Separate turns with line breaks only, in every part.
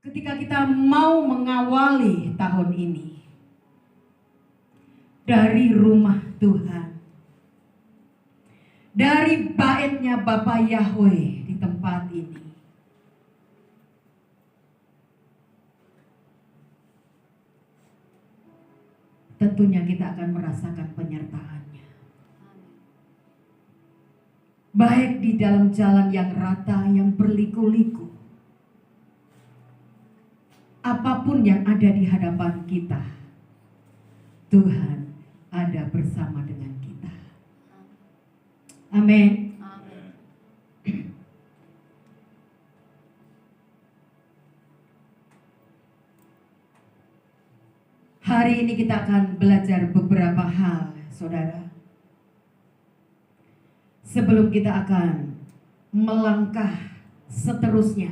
ketika kita mau mengawali tahun ini dari rumah Tuhan, dari baitnya Bapa Yahweh di tempat ini, tentunya kita akan merasakan penyertaannya. Baik di dalam jalan yang rata, yang berliku-liku, apapun yang ada di hadapan kita, Tuhan ada bersama dengan kita. Amin. Hari ini kita akan belajar beberapa hal, saudara. Sebelum kita akan melangkah seterusnya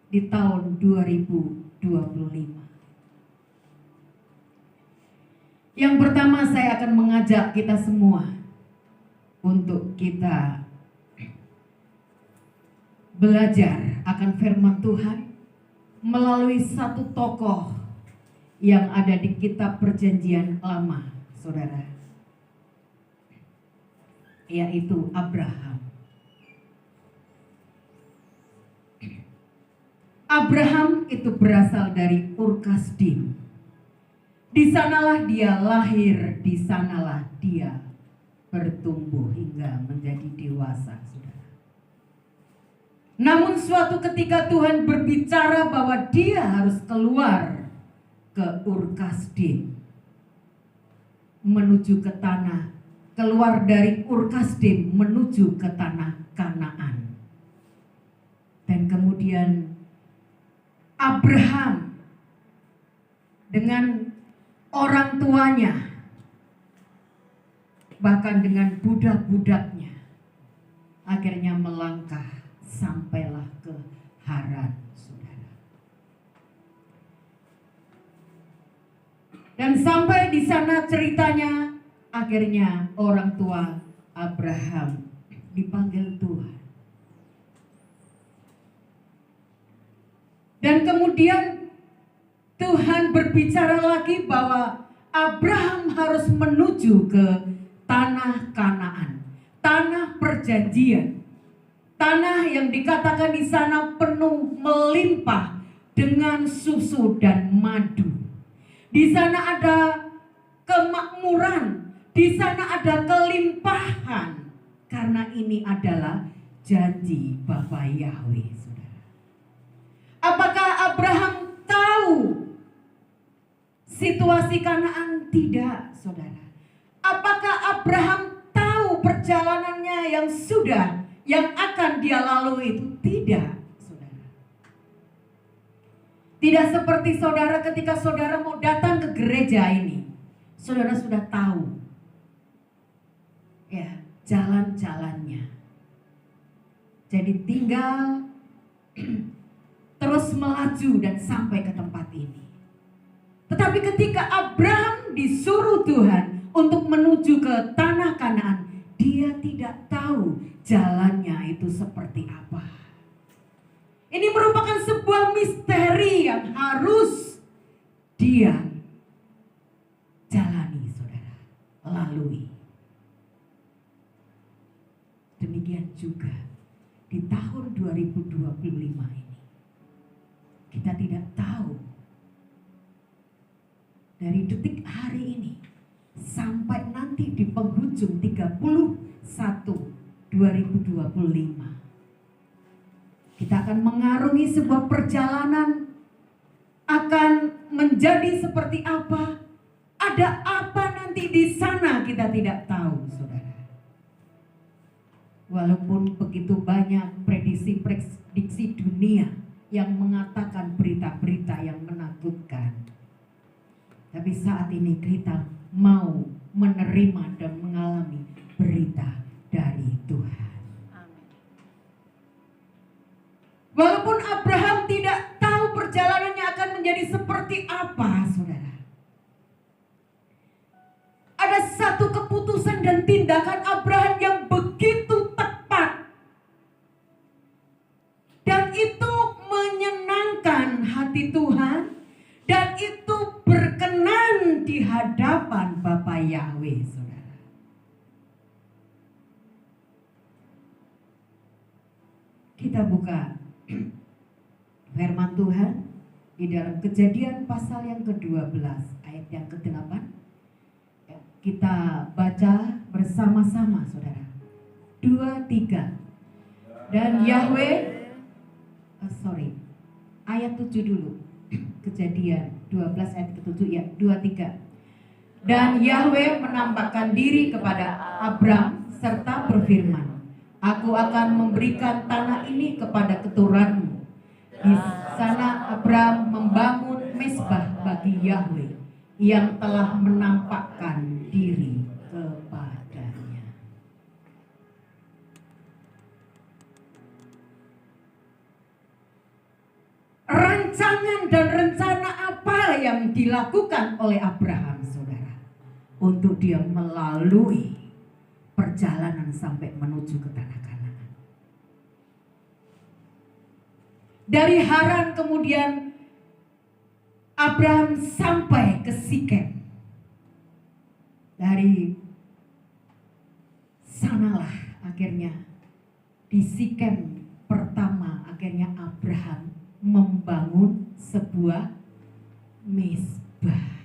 di tahun 2025. Yang pertama, saya akan mengajak kita semua untuk kita belajar akan firman Tuhan melalui satu tokoh yang ada di kitab Perjanjian Lama, saudara, yaitu Abraham. Abraham itu berasal dari Ur Kasdim. Di sanalah dia lahir, di sanalah dia bertumbuh hingga menjadi dewasa, saudara. Namun suatu ketika Tuhan berbicara bahwa dia harus keluar ke Ur Kasdim, menuju ke tanah, keluar dari Ur Kasdim menuju ke tanah Kanaan. Dan kemudian Abraham dengan orang tuanya, bahkan dengan budak-budaknya, akhirnya melangkah sampailah ke Haran, saudara. Dan sampai di sana ceritanya, akhirnya orang tua Abraham dipanggil Tuhan. Dan kemudian Tuhan berbicara lagi bahwa Abraham harus menuju ke tanah Kanaan, tanah perjanjian, tanah yang dikatakan di sana penuh melimpah dengan susu dan madu. Di sana ada kemakmuran, di sana ada kelimpahan, karena ini adalah janji Bapa Yahweh, saudara. Apakah Abraham tahu situasi Kanaan? Tidak, saudara. Apakah Abraham tahu perjalanannya yang akan dia lalui itu? Tidak, saudara. Tidak seperti saudara ketika saudara mau datang ke gereja ini, saudara sudah tahu ya jalan-jalannya. Jadi tinggal terus melaju dan sampai ke tempat ini. Tetapi ketika Abraham disuruh Tuhan untuk menuju ke tanah Kanaan, dia tidak tahu jalannya itu seperti apa. Ini merupakan sebuah misteri yang harus dia jalani, saudara, lalui. Demikian juga di tahun 2025 ini, kita tidak tahu dari detik hari ini sampai nanti di penghujung 31 2025, kita akan mengarungi sebuah perjalanan, akan menjadi seperti apa, ada apa nanti di sana kita tidak tahu, saudara. Walaupun begitu banyak prediksi dunia yang mengatakan berita-berita yang menakutkan, tapi saat ini kita mau menerima dan mengalami berita dari Tuhan.
Amin.
Walaupun Abraham tidak tahu perjalanannya akan menjadi seperti apa, saudara, ada satu keputusan dan tindakan Abraham yang begitu tepat, dan itu menyenangkan hati Tuhan. Kita buka firman Tuhan di dalam Kejadian pasal yang ke-12 ayat yang ke-8. Kita baca bersama-sama, saudara. 2, 3. Dan Yahweh, ayat 7 dulu. Kejadian 12 ayat ke-7 ya, 2, 3. Dan Yahweh menampakkan diri kepada Abram serta berfirman, Aku akan memberikan tanah ini kepada keturunanmu. Di sana Abram membangun mezbah bagi Yahweh yang telah menampakkan diri kepadanya. Rancangan dan rencana apa yang dilakukan oleh Abraham, saudara, untuk dia melalui perjalanan sampai menuju ke tanah Kanaan. Dari Haran kemudian Abraham sampai ke Sikem. Dari sanalah akhirnya di Sikem pertama akhirnya Abraham membangun sebuah mezbah.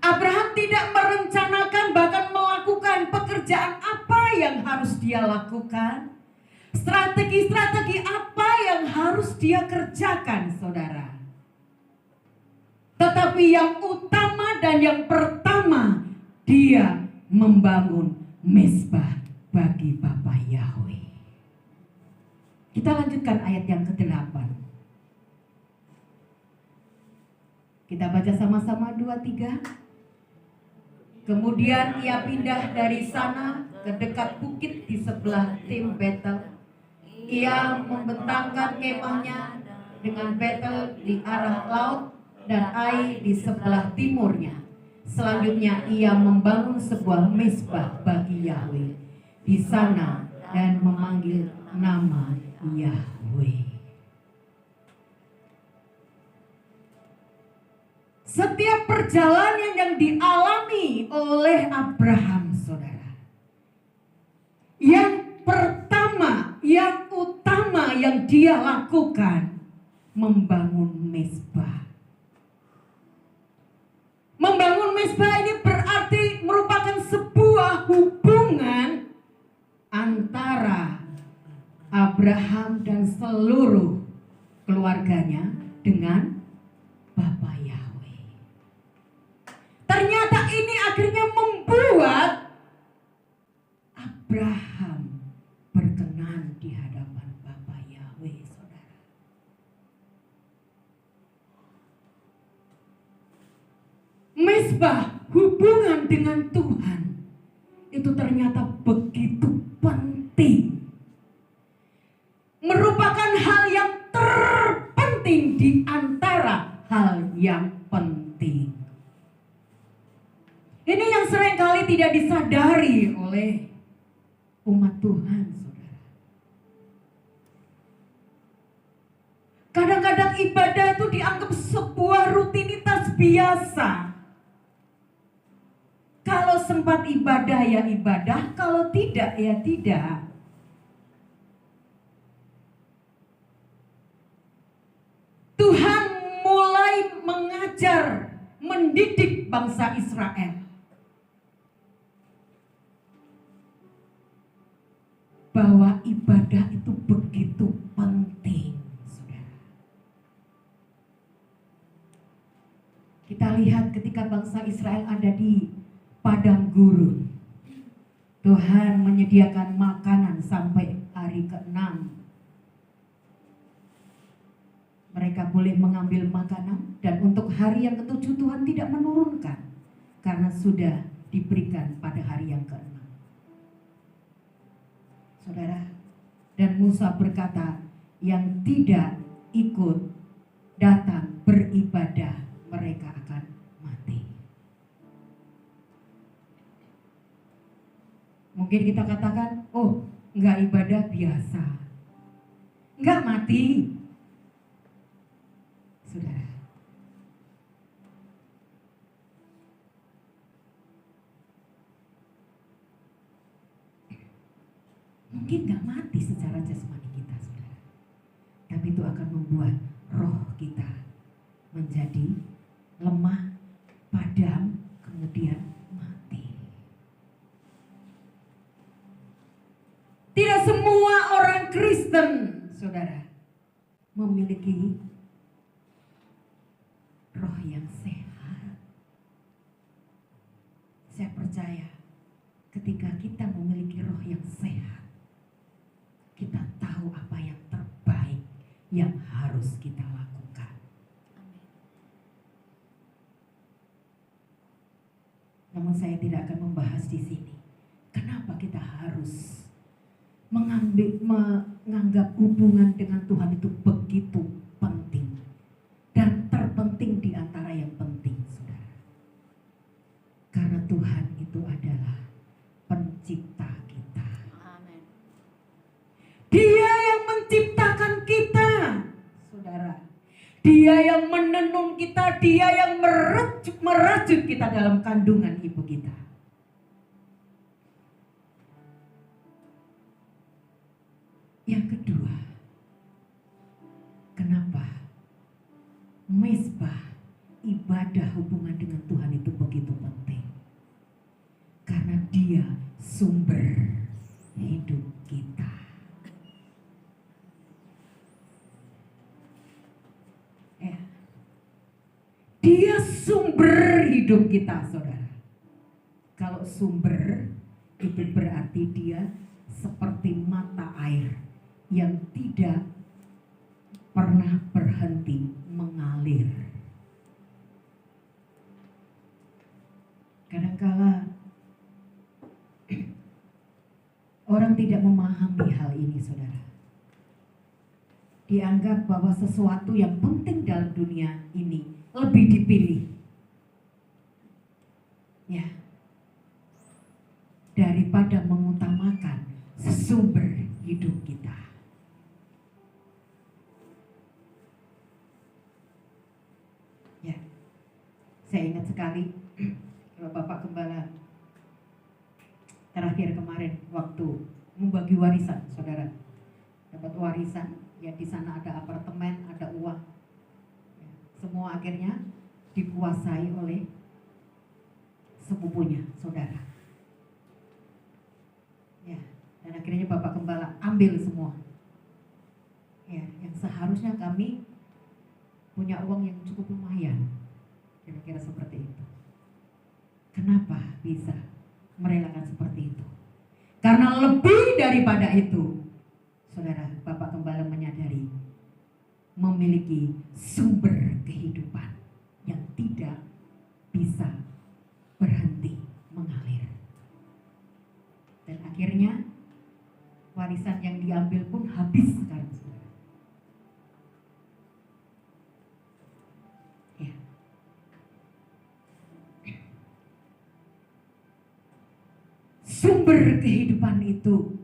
Abraham tidak merencanakan bahkan melakukan pekerjaan apa yang harus dia lakukan. Strategi-strategi apa yang harus dia kerjakan, saudara. Tetapi yang utama dan yang pertama, dia membangun mezbah bagi Bapa Yahweh. Kita lanjutkan ayat yang ke-8. Kita baca sama-sama 2, 3. Kemudian ia pindah dari sana ke dekat bukit di sebelah tim Betel. Ia membentangkan kemahnya dengan Betel di arah laut dan Ai di sebelah timurnya. Selanjutnya ia membangun sebuah mezbah bagi Yahweh di sana dan memanggil nama Yahweh. Setiap perjalanan yang dialami oleh Abraham, saudara, yang pertama, yang utama yang dia lakukan, membangun mezbah. Membangun mezbah ini berarti merupakan sebuah hubungan antara Abraham dan seluruh keluarganya dengan Bapa Yahweh. Ternyata ini akhirnya membuat Abraham berkenan di hadapan Bapa Yahweh, saudara. Mezbah, hubungan dengan Tuhan, itu ternyata begitu penting. Merupakan hal yang terpenting di antara hal yang penting. Ini yang seringkali tidak disadari oleh umat Tuhan, saudara. Kadang-kadang ibadah itu dianggap sebuah rutinitas biasa. Kalau sempat ibadah ya ibadah, kalau tidak ya tidak. Tuhan mulai mengajar, mendidik bangsa Israel bahwa ibadah itu begitu penting, saudara. Kita lihat ketika bangsa Israel ada di padang gurun, Tuhan menyediakan makanan sampai hari ke-6. Mereka boleh mengambil makanan, dan untuk hari yang ke-7 Tuhan tidak menurunkan karena sudah diberikan pada hari yang ke-6. Saudara, dan Musa berkata, yang tidak ikut datang beribadah, mereka akan mati. Mungkin kita katakan, oh enggak, ibadah biasa, enggak mati. Saudara, mungkin gak mati secara jasmani kita, saudara. Tapi itu akan membuat roh kita menjadi lemah, padam, kemudian mati. Tidak semua orang Kristen, saudara, memiliki roh yang sehat. Saya percaya ketika kita memiliki roh yang sehat, kita tahu apa yang terbaik yang harus kita lakukan. Namun saya tidak akan membahas di sini kenapa kita harus menganggap hubungan dengan Tuhan itu begitu penting dan terpenting di antara yang penting, saudara. Karena Tuhan itu adalah pencipta kita.
Amin.
Dia yang menciptakan kita, saudara. Dia yang menenun kita, dia yang merajut kita dalam kandungan ibu kita. Yang kedua, kenapa mezbah ibadah hubungan dengan Tuhan itu begitu penting? Karena dia sumber hidup kita. Ya. Dia sumber hidup kita, saudara. Kalau sumber itu berarti dia seperti mata air yang tidak pernah berhenti mengalir. Kadangkala orang tidak memahami hal ini, saudara. Dianggap bahwa sesuatu yang penting dalam dunia ini lebih dipilih, ya, daripada mengutamakan sumber hidup kita. Ya, saya ingat sekali Bapak Gembala terakhir kemarin waktu membagi warisan, saudara. Dapat warisan, ya di sana ada apartemen, ada uang. Ya, semua akhirnya dikuasai oleh sepupunya, saudara. Ya, dan akhirnya Bapak Gembala ambil semua. Ya, yang seharusnya kami punya uang yang cukup lumayan, kira-kira seperti itu. Kenapa bisa merelakan seperti itu? Karena lebih daripada itu, saudara, Bapak Gembala menyadari memiliki sumber kehidupan yang tidak bisa berhenti mengalir. Dan akhirnya warisan yang diambil pun habis sekarang, saudara. Ya. Sumber kehidupan itu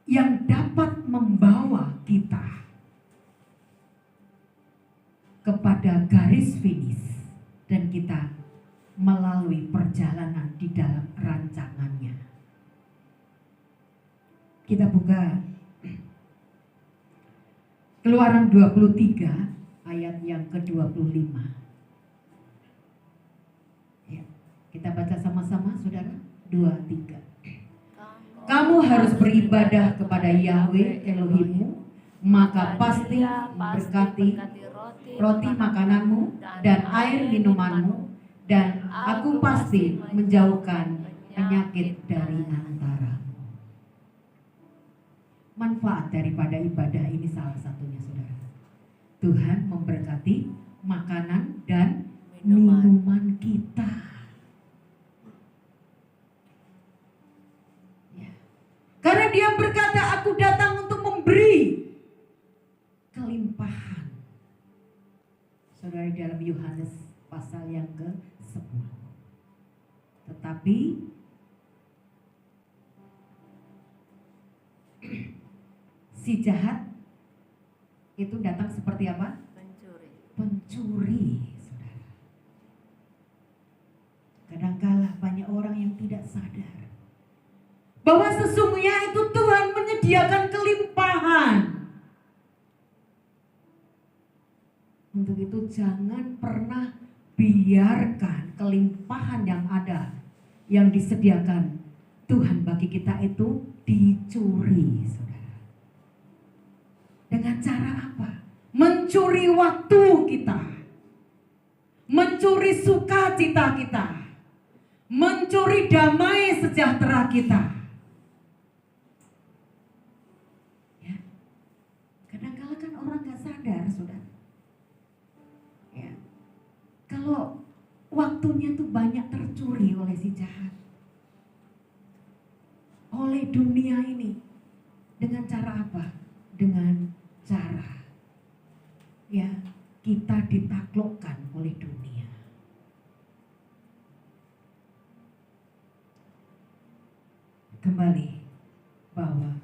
yang dapat membawa kita kepada garis finish dan kita melalui perjalanan di dalam rancangannya. Kita buka Keluaran 23 ayat yang ke-25. Ya, kita baca sama-sama, saudara. 2, 3. Kamu harus beribadah kepada Yahweh Elohimmu, maka pasti memberkati roti makananmu dan air minumanmu, dan aku pasti menjauhkan penyakit dari antaramu. Manfaat daripada ibadah ini salah satunya, saudara. Tuhan memberkati makanan dan minuman kita. Ya. Karena dia berkata, aku datang untuk memberi kelimpahan. Saudara, dalam Yohanes pasal yang ke-10. Tetapi si jahat itu datang seperti apa? Pencuri, saudara. kadangkala banyak orang yang tidak sadar bahwa sesungguhnya itu Tuhan menyediakan kelimpahan. Untuk itu jangan pernah biarkan kelimpahan yang ada, yang disediakan Tuhan bagi kita itu dicuri, saudara. Dengan cara apa? Mencuri waktu kita, mencuri sukacita kita, mencuri damai sejahtera kita. Ya. Kadang-kala kan orang gak sadar, saudara. Ya. Kalau waktunya tuh banyak tercuri oleh si jahat, oleh dunia ini. Dengan cara apa? Dengan cara ya kita ditaklukkan oleh dunia. Kembali bahwa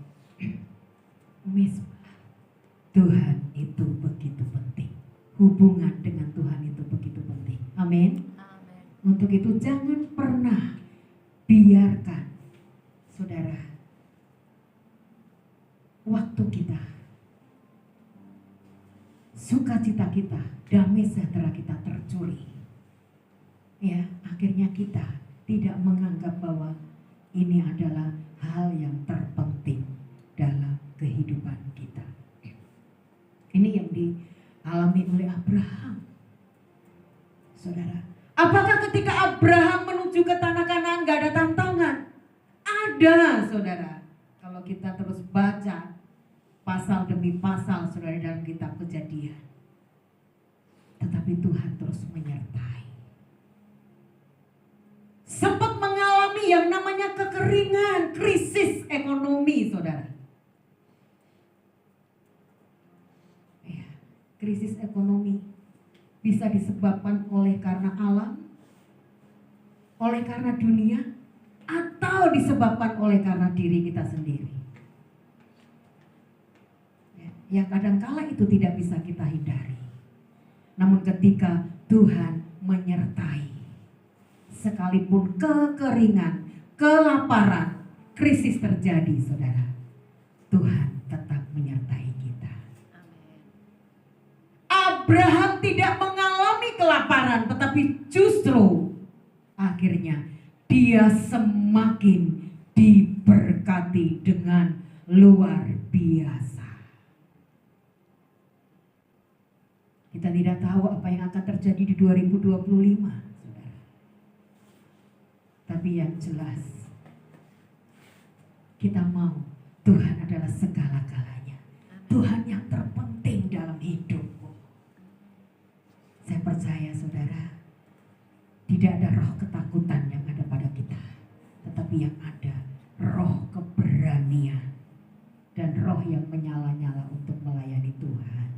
misbah Tuhan itu begitu penting. Hubungan dengan Tuhan itu begitu penting. Amin. Untuk itu jangan pernah biarkan, saudara, waktu kita, sukacita kita, damai sejahtera kita tercuri. Ya, akhirnya kita tidak menganggap bahwa ini adalah hal yang terpenting dalam kehidupan kita. Ini yang dialami oleh Abraham. Saudara, apakah ketika Abraham menuju ke tanah Kanaan gak ada tantangan? Ada, saudara. Kalau kita terus baca pasal demi pasal, saudara, dalam kitab Kejadian. Tetapi Tuhan terus menyertai. Sempat mengalami yang namanya kekeringan, krisis ekonomi, saudara. Ya, krisis ekonomi bisa disebabkan oleh karena alam, oleh karena dunia, atau disebabkan oleh karena diri kita sendiri. Yang kadangkala itu tidak bisa kita hindari. Namun ketika Tuhan menyertai, sekalipun kekeringan, kelaparan, krisis terjadi, saudara, Tuhan tetap menyertai kita. Abraham tidak mengalami kelaparan, tetapi justru akhirnya dia semakin diberkati dengan luar biasa. Kita tidak tahu apa yang akan terjadi di 2025, saudara. Tapi yang jelas, kita mau Tuhan adalah segala-galanya. Tuhan yang terpenting dalam hidupmu. Saya percaya, saudara, tidak ada roh ketakutan yang ada pada kita, tetapi yang ada roh keberanian dan roh yang menyala-nyala untuk melayani Tuhan.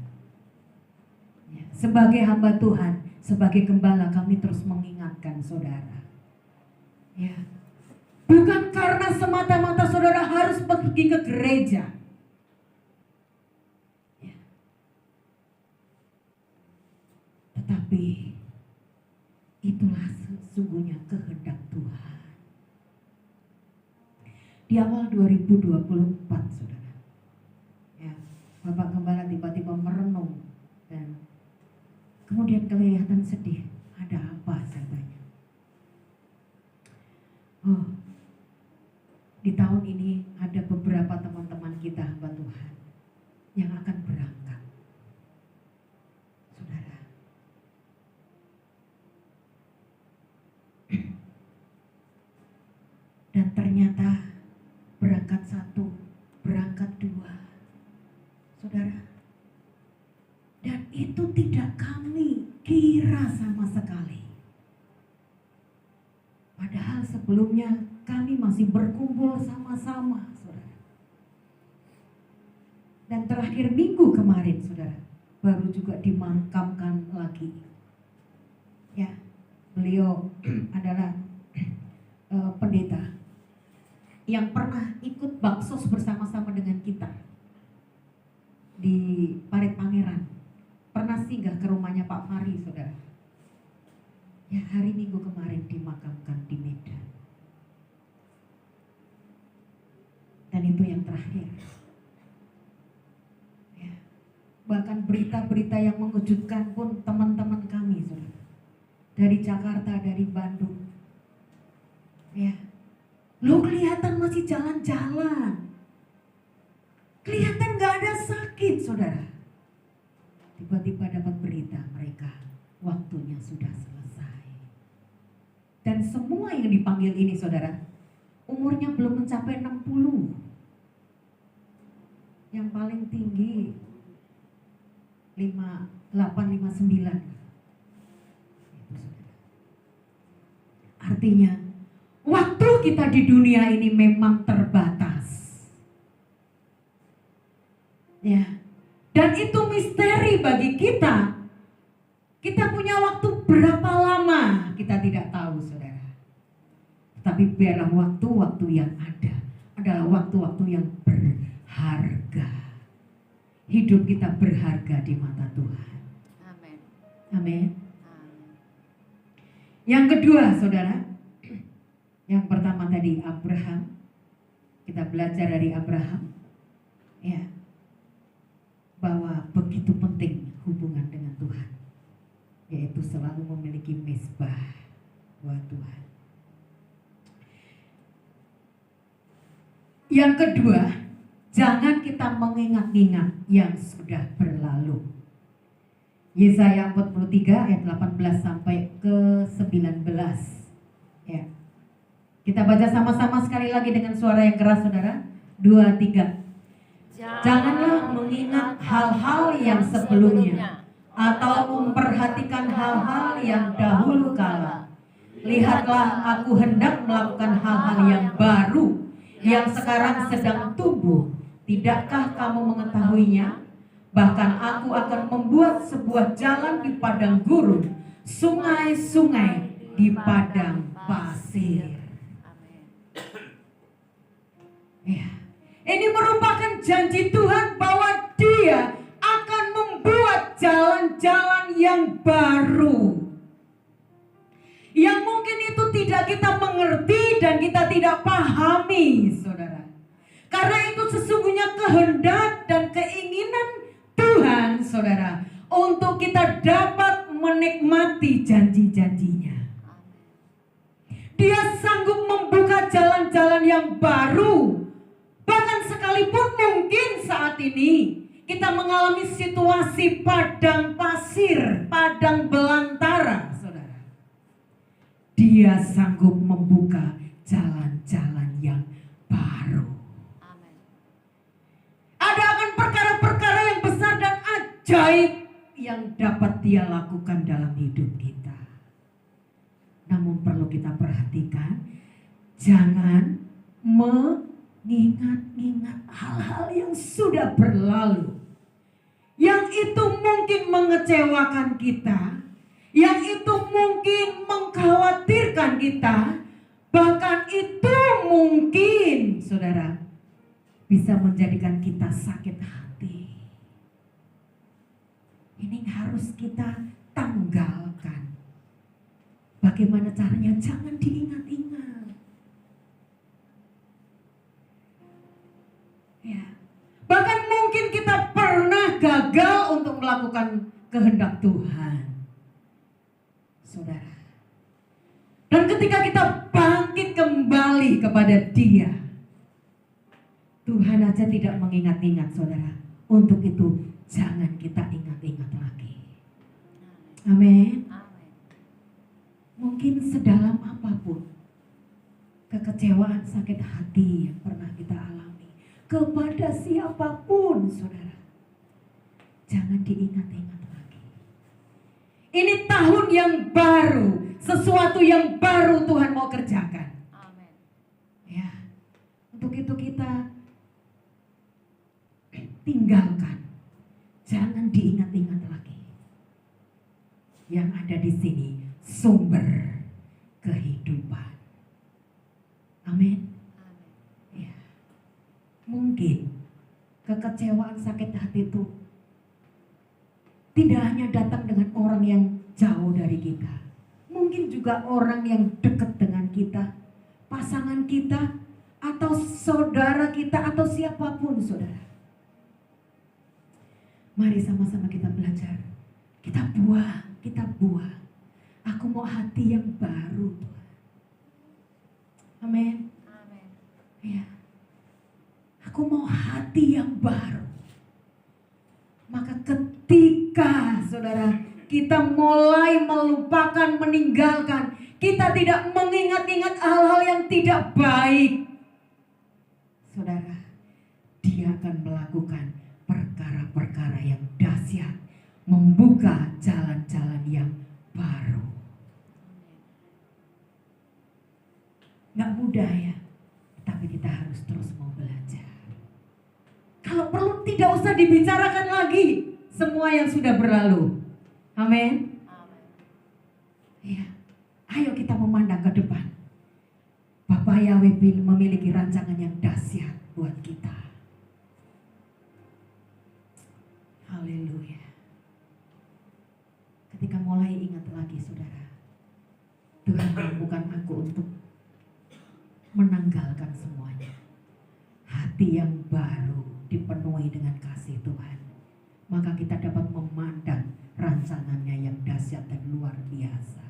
Ya, sebagai hamba Tuhan, sebagai gembala, kami terus mengingatkan saudara. Ya, bukan karena semata-mata saudara harus pergi ke gereja. Ya. Tetapi itulah sesungguhnya kehendak Tuhan. Di awal 2024, saudara, ya, Bapak Gembala tiba-tiba merenung dan kemudian kelihatan sedih. Ada apa, saya tanya. Oh, di tahun ini ada beberapa teman-teman kita hamba Tuhan yang akan berangkat, saudara. Dan ternyata berangkat satu, berangkat dua, saudara. Dan itu tidak kami kira sama sekali. Padahal sebelumnya kami masih berkumpul sama-sama, saudara. Dan terakhir minggu kemarin, saudara, baru juga dimakamkan lagi. Ya, beliau adalah pendeta yang pernah ikut baksos bersama-sama dengan kita di Parit Pangeran. Pernah singgah ke rumahnya Pak Fari, saudara. Ya, hari Minggu kemarin dimakamkan di Medan. Dan itu yang terakhir. Ya. Bahkan berita-berita yang mengejutkan pun teman-teman kami, saudara, dari Jakarta, dari Bandung, ya, lo kelihatan masih jalan-jalan, kelihatan gak ada sakit, saudara. Tiba-tiba dapat berita mereka waktunya sudah selesai. Dan semua yang dipanggil ini, saudara, umurnya belum mencapai 60. Yang paling tinggi 58, 59. Artinya waktu kita di dunia ini memang terbatas. Ya. Dan itu misteri bagi kita. Kita punya waktu berapa lama kita tidak tahu, saudara. Tapi biarlah waktu-waktu yang ada adalah waktu-waktu yang berharga. Hidup kita berharga di mata Tuhan.
Amin.
Amin. Yang kedua, saudara, yang pertama tadi Abraham. Kita belajar dari Abraham, ya, bahwa begitu penting hubungan dengan Tuhan, yaitu selalu memiliki mezbah buat Tuhan. Yang kedua, jangan kita mengingat-ingat yang sudah berlalu. Yesaya 43 ayat 18 sampai ke 19. Ya. Kita baca sama-sama sekali lagi dengan suara yang keras, saudara. 2, 3. Janganlah mengingat hal-hal yang sebelumnya atau memperhatikan hal-hal yang dahulu kala. Lihatlah, aku hendak melakukan hal-hal yang baru yang sekarang sedang tumbuh. Tidakkah kamu mengetahuinya? Bahkan aku akan membuat sebuah jalan di padang gurun, sungai-sungai di padang pasir. Ya. Ini merupakan janji Tuhan bahwa Dia akan membuat jalan-jalan yang baru. Yang mungkin itu tidak kita mengerti dan kita tidak pahami, saudara. Karena itu sesungguhnya kehendak dan keinginan Tuhan, saudara, untuk kita dapat menikmati janji-janjinya. Dia sanggup membuka jalan-jalan yang baru. Bahkan sekalipun mungkin saat ini kita mengalami situasi padang pasir, padang belantara, saudara. Dia sanggup membuka jalan-jalan yang baru.
Amin.
Ada akan perkara-perkara yang besar dan ajaib yang dapat Dia lakukan dalam hidup kita. Namun perlu kita perhatikan, jangan mengingat-ingat hal-hal yang sudah berlalu, yang itu mungkin mengecewakan kita, yang itu mungkin mengkhawatirkan kita, bahkan itu mungkin, saudara, bisa menjadikan kita sakit hati. Ini harus kita tanggalkan. Bagaimana caranya? Jangan diingat-ingat. Ya. Bahkan mungkin kita pernah gagal untuk melakukan kehendak Tuhan, saudara. Dan ketika kita bangkit kembali kepada Dia, Tuhan aja tidak mengingat-ingat, saudara. Untuk itu jangan kita ingat-ingat lagi. Amin. Mungkin sedalam apapun kekecewaan, sakit hati yang pernah kita alami kepada siapapun, saudara, jangan diingat-ingat lagi. Ini tahun yang baru, sesuatu yang baru Tuhan mau kerjakan.
Amin.
Ya, untuk itu kita tinggalkan, jangan diingat-ingat lagi. Yang ada di sini sumber kehidupan. Amin. Ya. Mungkin kekecewaan, sakit hati itu tidak hanya datang dengan orang yang jauh dari kita. Mungkin juga orang yang dekat dengan kita, pasangan kita, atau saudara kita, atau siapapun saudara. Mari sama-sama kita belajar. Kita buah. Aku mau hati yang baru. Amin. Ya. Aku mau hati yang baru. Maka ketika saudara kita mulai melupakan, meninggalkan, kita tidak mengingat-ingat hal-hal yang tidak baik, saudara, dia akan melakukan perkara-perkara yang dahsyat, membuka jalan-jalan yang baru. Gak mudah ya, tapi kita harus terus mau belajar. Kalau perlu tidak usah dibicarakan lagi semua yang sudah berlalu. Amin. Ya, ayo kita memandang ke depan. Bapak Yahweh memiliki rancangan yang dahsyat buat kita. Haleluya. Ketika mulai ingat lagi saudara, Tuhan mampukan aku untuk menanggalkan semuanya. Hati yang baru dipenuhi dengan kasih Tuhan, maka kita dapat memandang rancangannya yang dahsyat dan luar biasa.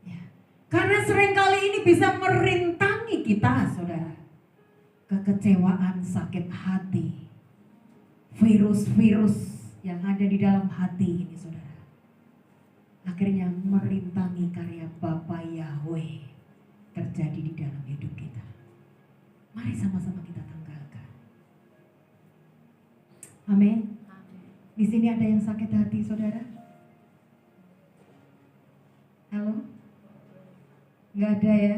Ya. Karena seringkali ini bisa merintangi kita saudara. Kekecewaan, sakit hati, virus-virus yang ada di dalam hati ini saudara, akhirnya merintangi karya Bapa Yahweh terjadi di dalam hidup kita. Mari sama-sama kita tanggalkan. Amin. Di sini ada yang sakit hati saudara? Halo? Nggak ada ya?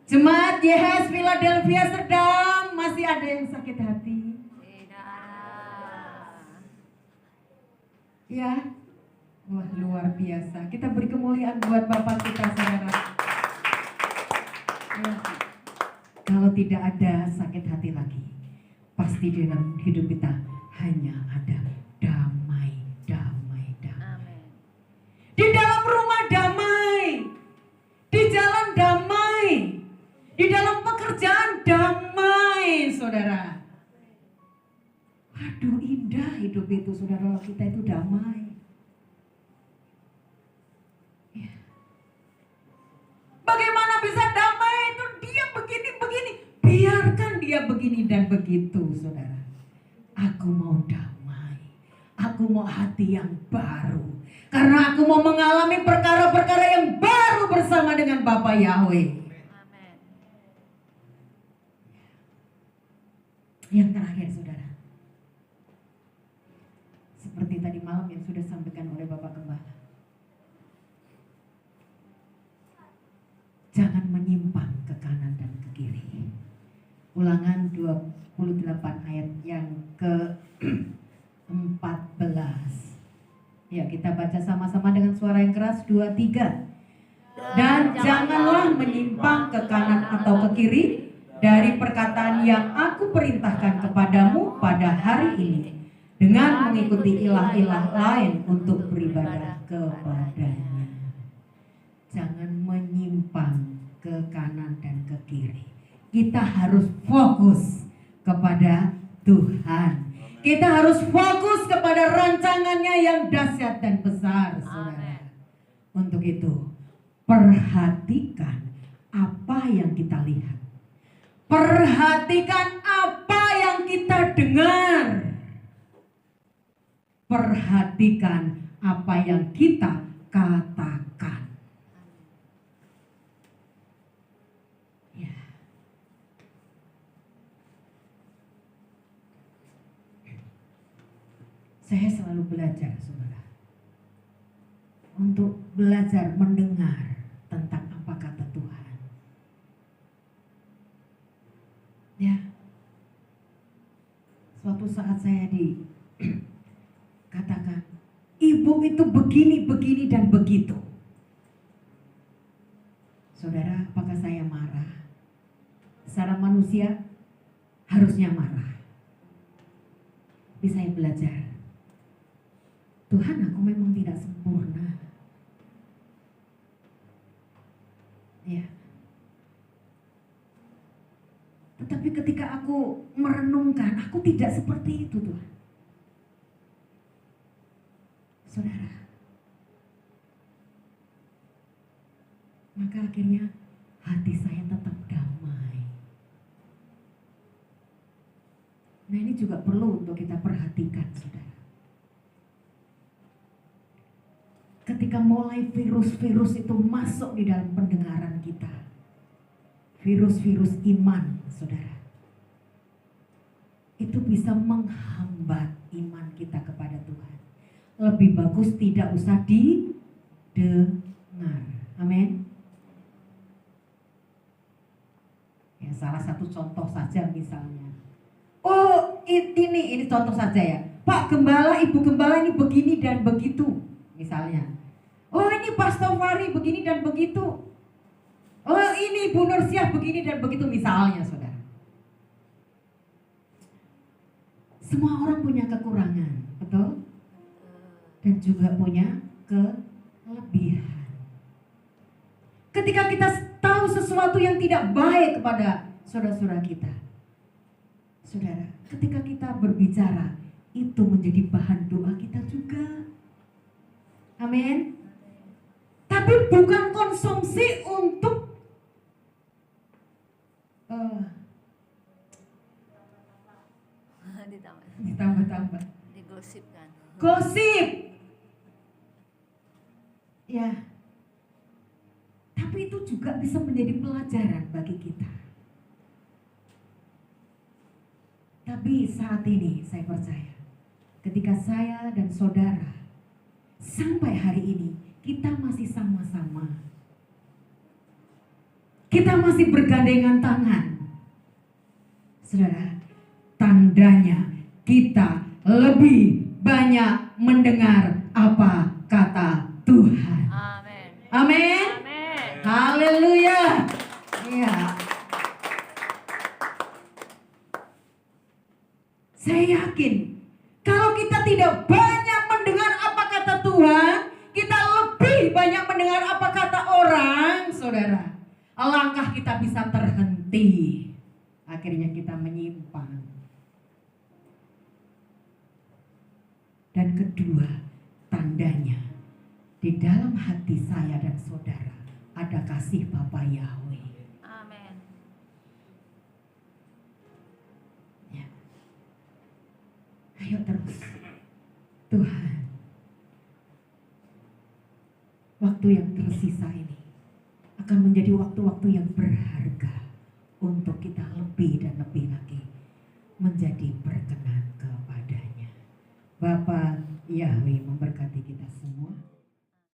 Jemaat YHS Philadelphia Sedang, masih ada yang sakit hati? Ya? Wah, luar biasa. Kita beri kemuliaan buat Bapak kita saudara. Ya. Kalau tidak ada sakit hati lagi, pasti di dalam hidup kita hanya ada damai.
Amin.
Di dalam rumah damai, di jalan damai, di dalam pekerjaan damai, saudara. Waduh, indah hidup itu, saudara. Kita itu damai. Ya. Bagaimana bisa damai itu? Dia begini. Biarkan dia begini dan begitu, saudara. Aku mau damai. Aku mau hati yang baru. Karena aku mau mengalami perkara-perkara yang baru bersama dengan Bapa Yahweh.
Amin.
Yang terakhir saudara, seperti tadi malam yang sudah disampaikan oleh Bapak Gembala, jangan menyimpang ke kanan dan ke kiri. Ulangan 28 ayat yang ke-14. Ya, kita baca sama-sama dengan suara yang keras. 2, 3. Dan janganlah menyimpang ke kanan atau ke kiri dari perkataan yang aku perintahkan kepadamu pada hari ini, dengan mengikuti ilah-ilah lain untuk beribadah kepadanya. Jangan menyimpang ke kanan dan ke kiri. Kita harus fokus kepada Tuhan. Kita harus fokus kepada rancangannya yang dahsyat dan besar, saudara. Untuk itu, perhatikan apa yang kita lihat. Perhatikan apa yang kita dengar. Perhatikan apa yang kita katakan. Saya selalu belajar, saudara, untuk belajar mendengar tentang apa kata Tuhan. Ya, suatu saat saya dikatakan, ibu itu begini dan begitu. Saudara, apakah saya marah? Secara manusia harusnya marah. Tapi saya belajar, Tuhan, aku memang tidak sempurna. Ya. Tetapi ketika aku merenungkan, aku tidak seperti itu, Tuhan. Saudara, maka akhirnya hati saya tetap damai. Nah, ini juga perlu untuk kita perhatikan, saudara. Ketika mulai virus-virus itu masuk di dalam pendengaran kita, virus-virus iman, saudara, itu bisa menghambat iman kita kepada Tuhan. Lebih bagus tidak usah didengar. Amin. Ya, salah satu contoh saja misalnya. Oh, ini contoh saja ya. Pak Gembala, Ibu Gembala ini begini dan begitu, misalnya. Oh, ini Pastor Fari begini dan begitu. Oh, ini Bu Nursiah begini dan begitu, misalnya, saudara. Semua orang punya kekurangan, betul? Dan juga punya kelebihan. Ketika kita tahu sesuatu yang tidak baik kepada saudara-saudara kita, saudara, ketika kita berbicara, itu menjadi bahan doa kita juga. Amin. Tapi bukan konsumsi untuk ditambah-tambah.
Digosipkan.
Gosip. Ya. Tapi itu juga bisa menjadi pelajaran bagi kita. Tapi saat ini saya percaya, ketika saya dan saudara sampai hari ini kita masih sama-sama, kita masih bergandengan tangan, saudara, tandanya kita lebih banyak mendengar apa kata Tuhan.
Amin.
Amin.
Amin.
Haleluya. Ya. Saya yakin kalau kita tidak banyak mendengar apa kata Tuhan, kita lebih banyak mendengar apa kata orang, saudara. Langkah kita bisa terhenti. Akhirnya kita menyimpang. Dan kedua, tandanya di dalam hati saya dan saudara ada kasih Bapa Yahweh.
Amin.
Ya. Ayo terus. Tuhan, waktu yang tersisa ini akan menjadi waktu-waktu yang berharga untuk kita lebih dan lebih lagi menjadi berkenan kepadanya. Bapa Yahweh memberkati kita semua.